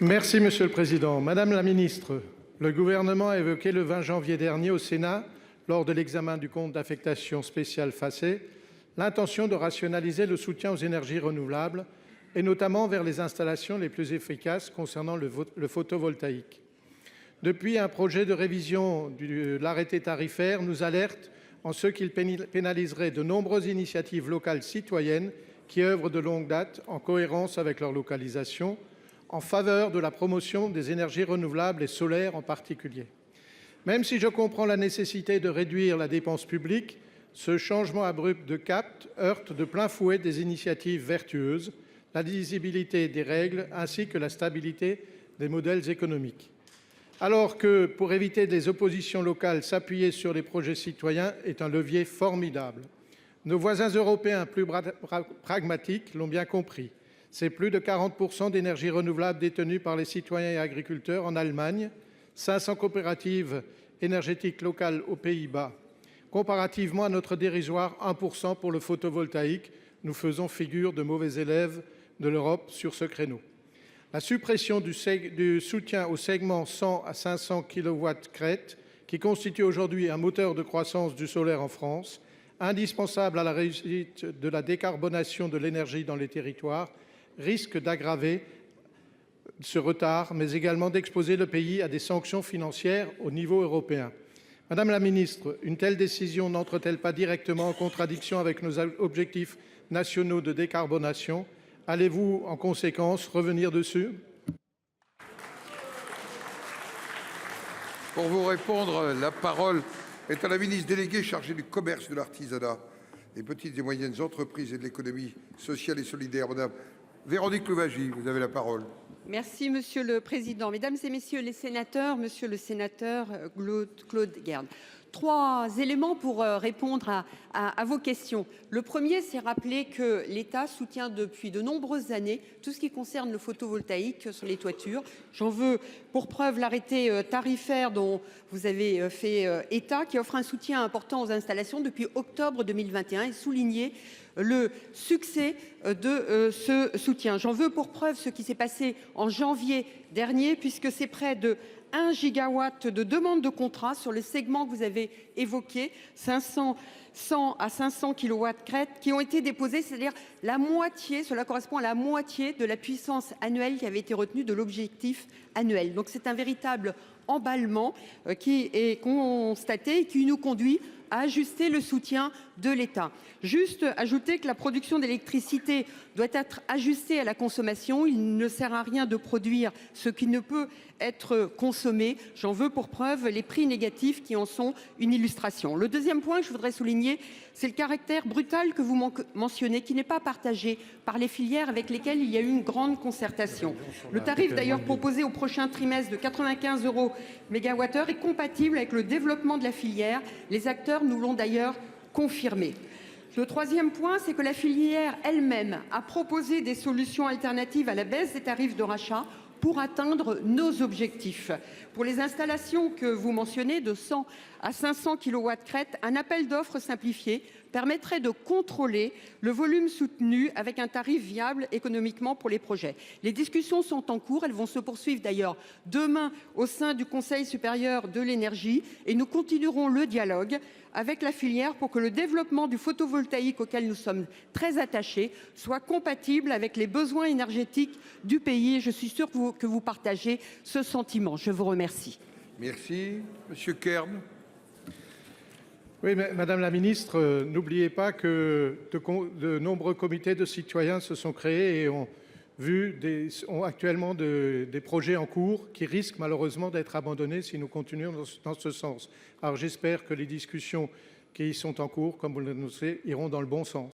Merci Monsieur le Président. Madame la Ministre, le gouvernement a évoqué le 20 janvier dernier au Sénat, lors de l'examen du compte d'affectation spéciale FACÉ, l'intention de rationaliser le soutien aux énergies renouvelables et notamment vers les installations les plus efficaces concernant le photovoltaïque. Depuis, un projet de révision de l'arrêté tarifaire nous alerte en ce qu'il pénaliserait de nombreuses initiatives locales citoyennes qui œuvrent de longue date en cohérence avec leur localisation, en faveur de la promotion des énergies renouvelables et solaires en particulier. Même si je comprends la nécessité de réduire la dépense publique, ce changement abrupt de cap heurte de plein fouet des initiatives vertueuses, la lisibilité des règles ainsi que la stabilité des modèles économiques. Alors que, pour éviter des oppositions locales, s'appuyer sur les projets citoyens est un levier formidable. Nos voisins européens plus pragmatiques l'ont bien compris. C'est plus de 40% d'énergie renouvelable détenue par les citoyens et agriculteurs en Allemagne, 500 coopératives énergétiques locales aux Pays-Bas. Comparativement à notre dérisoire 1% pour le photovoltaïque, nous faisons figure de mauvais élèves de l'Europe sur ce créneau. La suppression du soutien au segment 100 à 500 kW crête, qui constitue aujourd'hui un moteur de croissance du solaire en France, indispensable à la réussite de la décarbonation de l'énergie dans les territoires, risque d'aggraver ce retard, mais également d'exposer le pays à des sanctions financières au niveau européen. Madame la ministre, une telle décision n'entre-t-elle pas directement en contradiction avec nos objectifs nationaux de décarbonation? Allez-vous, en conséquence, revenir dessus? Pour vous répondre, la parole est à la ministre déléguée chargée du commerce, de l'artisanat, des petites et moyennes entreprises et de l'économie sociale et solidaire. Madame Véronique Louwagie, vous avez la parole. Merci Monsieur le Président. Mesdames et Messieurs les sénateurs, Monsieur le sénateur Claude Guerne. 3 éléments pour répondre à vos questions. Le premier, c'est rappeler que l'État soutient depuis de nombreuses années tout ce qui concerne le photovoltaïque sur les toitures. J'en veux pour preuve l'arrêté tarifaire dont vous avez fait état, qui offre un soutien important aux installations depuis octobre 2021 et souligner le succès de ce soutien. J'en veux pour preuve ce qui s'est passé en janvier dernier, puisque c'est près de 1 gigawatt de demande de contrat sur le segment que vous avez évoqué, 100 à 500 kW crête, qui ont été déposés, c'est-à-dire la moitié, cela correspond à la moitié de la puissance annuelle qui avait été retenue de l'objectif annuel. Donc c'est un véritable emballement qui est constaté et qui nous conduit à ajuster le soutien de l'État. Juste ajouter que la production d'électricité doit être ajustée à la consommation. Il ne sert à rien de produire ce qui ne peut être consommé. J'en veux pour preuve les prix négatifs qui en sont une illustration. Le deuxième point que je voudrais souligner, c'est le caractère brutal que vous mentionnez, qui n'est pas partagé par les filières avec lesquelles il y a eu une grande concertation. Le tarif d'ailleurs proposé au prochain trimestre de 95 € mégawattheure est compatible avec le développement de la filière. Les acteurs nous l'ont d'ailleurs confirmé. Le troisième point, c'est que la filière elle-même a proposé des solutions alternatives à la baisse des tarifs de rachat pour atteindre nos objectifs. Pour les installations que vous mentionnez de 100 à 500 kW crête, un appel d'offres simplifié permettrait de contrôler le volume soutenu avec un tarif viable économiquement pour les projets. Les discussions sont en cours, elles vont se poursuivre d'ailleurs demain au sein du Conseil supérieur de l'énergie et nous continuerons le dialogue avec la filière pour que le développement du photovoltaïque auquel nous sommes très attachés soit compatible avec les besoins énergétiques du pays. Et je suis sûre que vous partagez ce sentiment. Je vous remercie. Merci. Monsieur Kern. Oui, mais Madame la Ministre, n'oubliez pas que de nombreux comités de citoyens se sont créés et ont actuellement des projets en cours qui risquent malheureusement d'être abandonnés si nous continuons dans ce sens. Alors j'espère que les discussions qui sont en cours, comme vous l'annoncez, iront dans le bon sens.